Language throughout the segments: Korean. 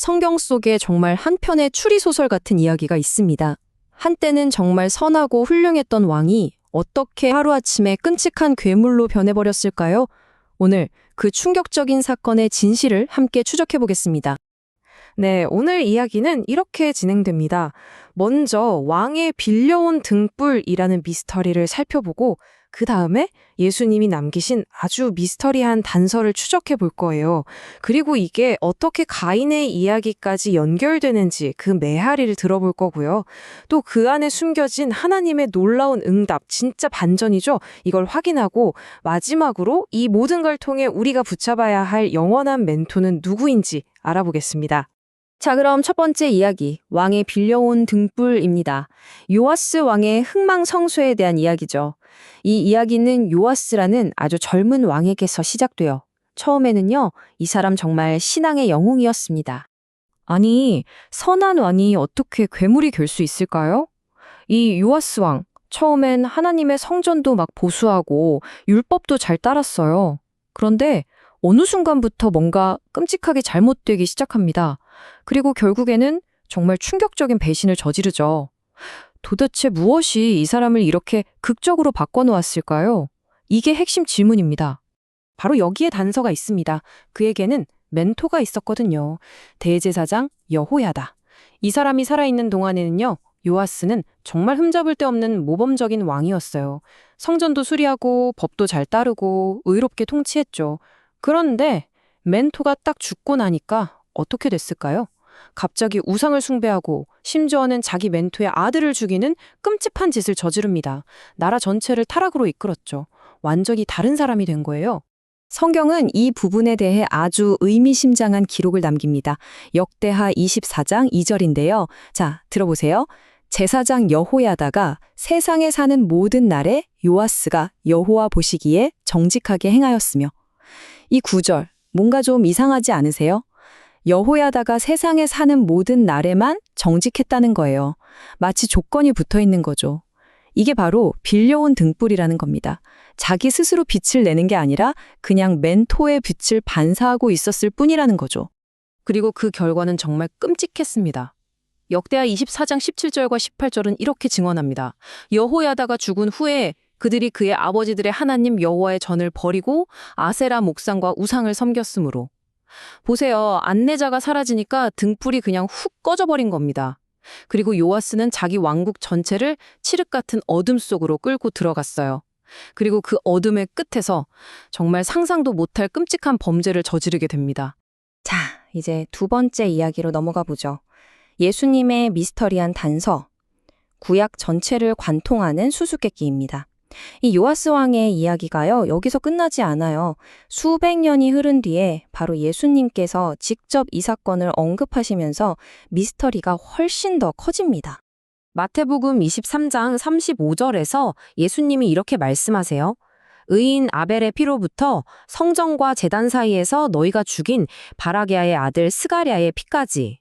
성경 속에 정말 한 편의 추리소설 같은 이야기가 있습니다. 한때는 정말 선하고 훌륭했던 왕이 어떻게 하루아침에 끔찍한 괴물로 변해버렸을까요? 오늘 그 충격적인 사건의 진실을 함께 추적해 보겠습니다. 네, 오늘 이야기는 이렇게 진행됩니다. 먼저 왕의 빌려온 등불이라는 미스터리를 살펴보고 그 다음에 예수님이 남기신 아주 미스터리한 단서를 추적해 볼 거예요. 그리고 이게 어떻게 가인의 이야기까지 연결되는지 그 메아리를 들어볼 거고요. 또 그 안에 숨겨진 하나님의 놀라운 응답, 진짜 반전이죠. 이걸 확인하고 마지막으로 이 모든 걸 통해 우리가 붙잡아야 할 영원한 멘토는 누구인지 알아보겠습니다. 자, 그럼 첫 번째 이야기, 왕의 빌려온 등불입니다. 요아스 왕의 흥망성쇠에 대한 이야기죠. 이 이야기는 요아스라는 아주 젊은 왕에게서 시작돼요. 처음에는요, 이 사람 정말 신앙의 영웅이었습니다. 아니, 선한 왕이 어떻게 괴물이 될 수 있을까요? 이 요아스 왕, 처음엔 하나님의 성전도 막 보수하고 율법도 잘 따랐어요. 그런데 어느 순간부터 뭔가 끔찍하게 잘못되기 시작합니다. 그리고 결국에는 정말 충격적인 배신을 저지르죠. 도대체 무엇이 이 사람을 이렇게 극적으로 바꿔놓았을까요? 이게 핵심 질문입니다. 바로 여기에 단서가 있습니다. 그에게는 멘토가 있었거든요. 대제사장 여호야다. 이 사람이 살아있는 동안에는요, 요아스는 정말 흠잡을 데 없는 모범적인 왕이었어요. 성전도 수리하고 법도 잘 따르고 의롭게 통치했죠. 그런데 멘토가 딱 죽고 나니까 어떻게 됐을까요? 갑자기 우상을 숭배하고 심지어는 자기 멘토의 아들을 죽이는 끔찍한 짓을 저지릅니다. 나라 전체를 타락으로 이끌었죠. 완전히 다른 사람이 된 거예요. 성경은 이 부분에 대해 아주 의미심장한 기록을 남깁니다. 역대하 24장 2절인데요. 자, 들어보세요. 제사장 여호야다가 세상에 사는 모든 날에 요아스가 여호와 보시기에 정직하게 행하였으며. 이 구절, 뭔가 좀 이상하지 않으세요? 여호야다가 세상에 사는 모든 날에만 정직했다는 거예요. 마치 조건이 붙어 있는 거죠. 이게 바로 빌려온 등불이라는 겁니다. 자기 스스로 빛을 내는 게 아니라 그냥 멘토의 빛을 반사하고 있었을 뿐이라는 거죠. 그리고 그 결과는 정말 끔찍했습니다. 역대하 24장 17절과 18절은 이렇게 증언합니다. 여호야다가 죽은 후에 그들이 그의 아버지들의 하나님 여호와의 전을 버리고 아세라 목상과 우상을 섬겼으므로. 보세요. 안내자가 사라지니까 등불이 그냥 훅 꺼져버린 겁니다. 그리고 요아스는 자기 왕국 전체를 칠흑 같은 어둠 속으로 끌고 들어갔어요. 그리고 그 어둠의 끝에서 정말 상상도 못할 끔찍한 범죄를 저지르게 됩니다. 자, 이제 두 번째 이야기로 넘어가 보죠. 예수님의 미스터리한 단서, 구약 전체를 관통하는 수수께끼입니다. 이 요아스 왕의 이야기가요, 여기서 끝나지 않아요. 수백 년이 흐른 뒤에 바로 예수님께서 직접 이 사건을 언급하시면서 미스터리가 훨씬 더 커집니다. 마태복음 23장 35절에서 예수님이 이렇게 말씀하세요. 의인 아벨의 피로부터 성전과 제단 사이에서 너희가 죽인 바라게아의 아들 스가랴의 피까지.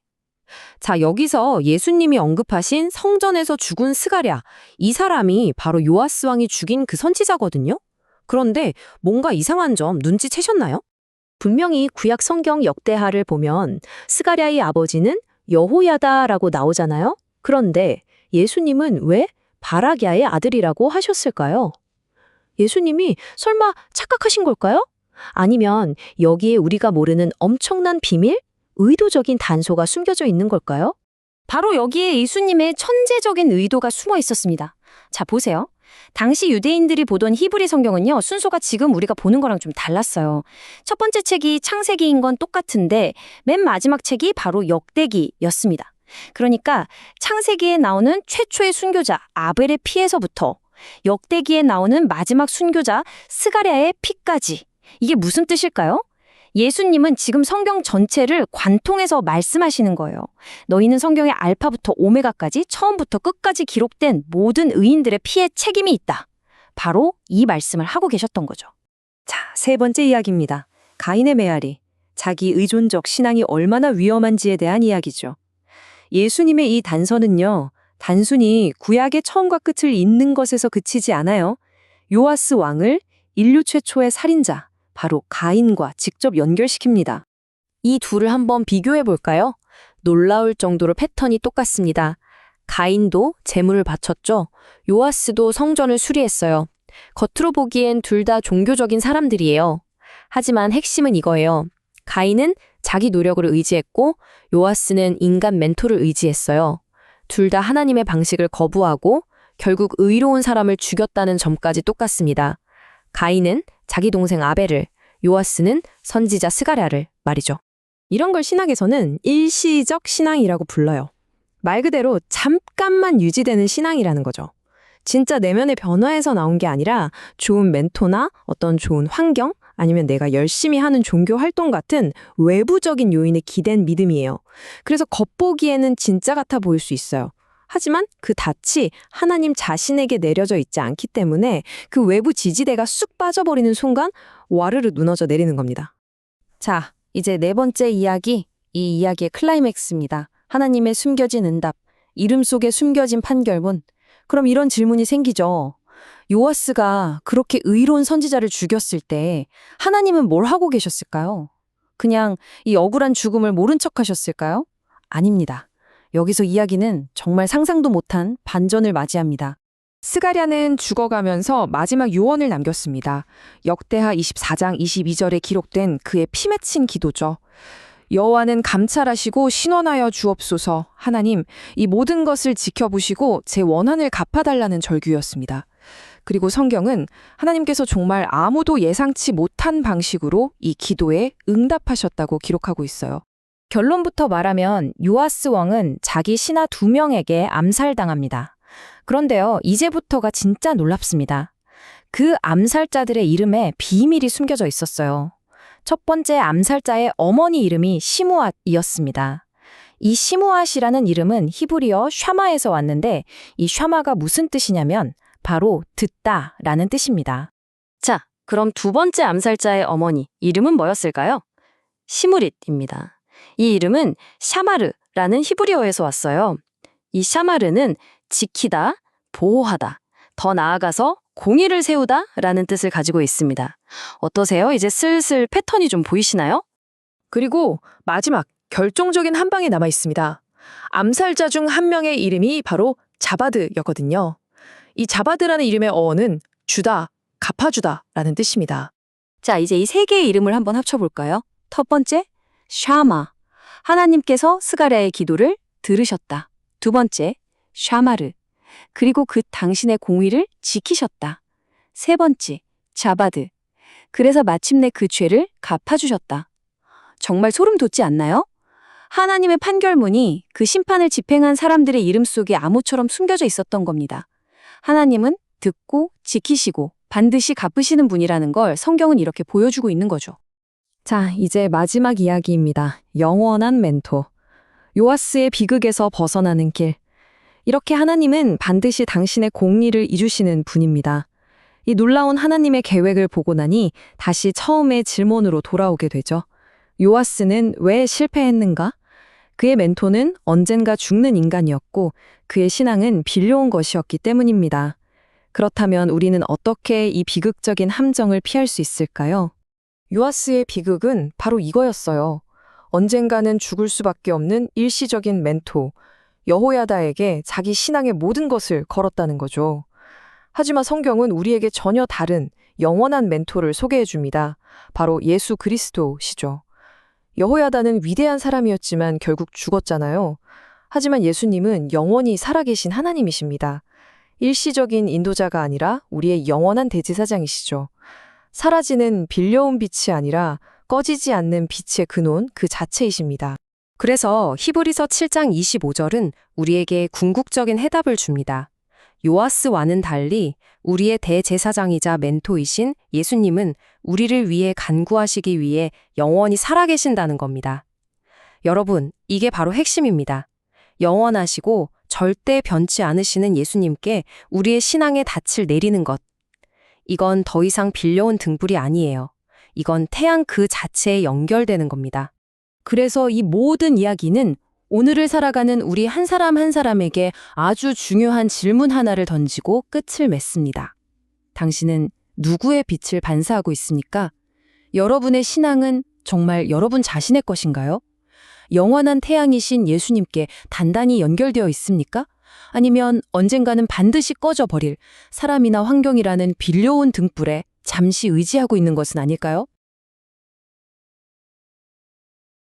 자, 여기서 예수님이 언급하신 성전에서 죽은 스가랴, 이 사람이 바로 요아스 왕이 죽인 그 선지자거든요. 그런데 뭔가 이상한 점 눈치채셨나요? 분명히 구약 성경 역대하를 보면 스가랴의 아버지는 여호야다라고 나오잖아요. 그런데 예수님은 왜 바라기아의 아들이라고 하셨을까요? 예수님이 설마 착각하신 걸까요? 아니면 여기에 우리가 모르는 엄청난 비밀? 의도적인 단서가 숨겨져 있는 걸까요? 바로 여기에 예수님의 천재적인 의도가 숨어 있었습니다. 자, 보세요. 당시 유대인들이 보던 히브리 성경은요, 순서가 지금 우리가 보는 거랑 좀 달랐어요. 첫 번째 책이 창세기인 건 똑같은데 맨 마지막 책이 바로 역대기였습니다. 그러니까 창세기에 나오는 최초의 순교자 아벨의 피에서부터 역대기에 나오는 마지막 순교자 스가랴의 피까지. 이게 무슨 뜻일까요? 예수님은 지금 성경 전체를 관통해서 말씀하시는 거예요. 너희는 성경의 알파부터 오메가까지 처음부터 끝까지 기록된 모든 의인들의 피에 책임이 있다. 바로 이 말씀을 하고 계셨던 거죠. 자, 세 번째 이야기입니다. 가인의 메아리. 자기 의존적 신앙이 얼마나 위험한지에 대한 이야기죠. 예수님의 이 단서는요, 단순히 구약의 처음과 끝을 잇는 것에서 그치지 않아요. 요아스 왕을 인류 최초의 살인자, 바로 가인과 직접 연결시킵니다. 이 둘을 한번 비교해 볼까요? 놀라울 정도로 패턴이 똑같습니다. 가인도 제물을 바쳤죠. 요아스도 성전을 수리했어요. 겉으로 보기엔 둘 다 종교적인 사람들이에요. 하지만 핵심은 이거예요. 가인은 자기 노력을 의지했고 요아스는 인간 멘토를 의지했어요. 둘 다 하나님의 방식을 거부하고 결국 의로운 사람을 죽였다는 점까지 똑같습니다. 가인은 자기 동생 아벨을, 요아스는 선지자 스가랴를 말이죠. 이런 걸 신학에서는 일시적 신앙이라고 불러요. 말 그대로 잠깐만 유지되는 신앙이라는 거죠. 진짜 내면의 변화에서 나온 게 아니라 좋은 멘토나 어떤 좋은 환경, 아니면 내가 열심히 하는 종교 활동 같은 외부적인 요인에 기댄 믿음이에요. 그래서 겉보기에는 진짜 같아 보일 수 있어요. 하지만 그 닻이 하나님 자신에게 내려져 있지 않기 때문에 그 외부 지지대가 쑥 빠져버리는 순간 와르르 무너져 내리는 겁니다. 자, 이제 네 번째 이야기, 이 이야기의 클라이맥스입니다. 하나님의 숨겨진 응답, 이름 속에 숨겨진 판결문. 그럼 이런 질문이 생기죠. 요아스가 그렇게 의로운 선지자를 죽였을 때 하나님은 뭘 하고 계셨을까요? 그냥 이 억울한 죽음을 모른 척 하셨을까요? 아닙니다. 여기서 이야기는 정말 상상도 못한 반전을 맞이합니다. 스가랴는 죽어가면서 마지막 유언을 남겼습니다. 역대하 24장 22절에 기록된 그의 피 맺힌 기도죠. 여호와는 감찰하시고 신원하여 주옵소서. 하나님, 이 모든 것을 지켜보시고 제 원한을 갚아달라는 절규였습니다. 그리고 성경은 하나님께서 정말 아무도 예상치 못한 방식으로 이 기도에 응답하셨다고 기록하고 있어요. 결론부터 말하면 요아스 왕은 자기 신하 2명에게 암살당합니다. 그런데요, 이제부터가 진짜 놀랍습니다. 그 암살자들의 이름에 비밀이 숨겨져 있었어요. 첫 번째 암살자의 어머니 이름이 시므앗이었습니다. 이 시므앗이라는 이름은 히브리어 샤마에서 왔는데 이 샤마가 무슨 뜻이냐면 바로 듣다라는 뜻입니다. 자, 그럼 두 번째 암살자의 어머니, 이름은 뭐였을까요? 시므릿입니다. 이 이름은 샤마르라는 히브리어에서 왔어요. 이 샤마르는 지키다, 보호하다, 더 나아가서 공의를 세우다 라는 뜻을 가지고 있습니다. 어떠세요? 이제 슬슬 패턴이 좀 보이시나요? 그리고 마지막 결정적인 한 방이 남아 있습니다. 암살자 중 한 명의 이름이 바로 자바드였거든요. 이 자바드라는 이름의 어원은 주다, 갚아주다라는 뜻입니다. 자, 이제 이 세 개의 이름을 한번 합쳐볼까요? 첫 번째, 샤마. 하나님께서 스가랴의 기도를 들으셨다. 두 번째, 샤마르. 그리고 그 당신의 공의를 지키셨다. 세 번째, 자바드. 그래서 마침내 그 죄를 갚아주셨다. 정말 소름 돋지 않나요? 하나님의 판결문이 그 심판을 집행한 사람들의 이름 속에 암호처럼 숨겨져 있었던 겁니다. 하나님은 듣고 지키시고 반드시 갚으시는 분이라는 걸 성경은 이렇게 보여주고 있는 거죠. 자, 이제 마지막 이야기입니다. 영원한 멘토. 요아스의 비극에서 벗어나는 길. 이렇게 하나님은 반드시 당신의 공의를 이루시는 분입니다. 이 놀라운 하나님의 계획을 보고 나니 다시 처음의 질문으로 돌아오게 되죠. 요아스는 왜 실패했는가? 그의 멘토는 언젠가 죽는 인간이었고 그의 신앙은 빌려온 것이었기 때문입니다. 그렇다면 우리는 어떻게 이 비극적인 함정을 피할 수 있을까요? 요아스의 비극은 바로 이거였어요. 언젠가는 죽을 수밖에 없는 일시적인 멘토, 여호야다에게 자기 신앙의 모든 것을 걸었다는 거죠. 하지만 성경은 우리에게 전혀 다른 영원한 멘토를 소개해 줍니다. 바로 예수 그리스도시죠. 여호야다는 위대한 사람이었지만 결국 죽었잖아요. 하지만 예수님은 영원히 살아계신 하나님이십니다. 일시적인 인도자가 아니라 우리의 영원한 대제사장이시죠. 사라지는 빌려온 빛이 아니라 꺼지지 않는 빛의 근원 그 자체이십니다. 그래서 히브리서 7장 25절은 우리에게 궁극적인 해답을 줍니다. 요아스와는 달리 우리의 대제사장이자 멘토이신 예수님은 우리를 위해 간구하시기 위해 영원히 살아계신다는 겁니다. 여러분, 이게 바로 핵심입니다. 영원하시고 절대 변치 않으시는 예수님께 우리의 신앙의 닻을 내리는 것. 이건 더 이상 빌려온 등불이 아니에요. 이건 태양 그 자체에 연결되는 겁니다. 그래서 이 모든 이야기는 오늘을 살아가는 우리 한 사람 한 사람에게 아주 중요한 질문 하나를 던지고 끝을 맺습니다. 당신은 누구의 빛을 반사하고 있습니까? 여러분의 신앙은 정말 여러분 자신의 것인가요? 영원한 태양이신 예수님께 단단히 연결되어 있습니까? 아니면 언젠가는 반드시 꺼져버릴 사람이나 환경이라는 빌려온 등불에 잠시 의지하고 있는 것은 아닐까요?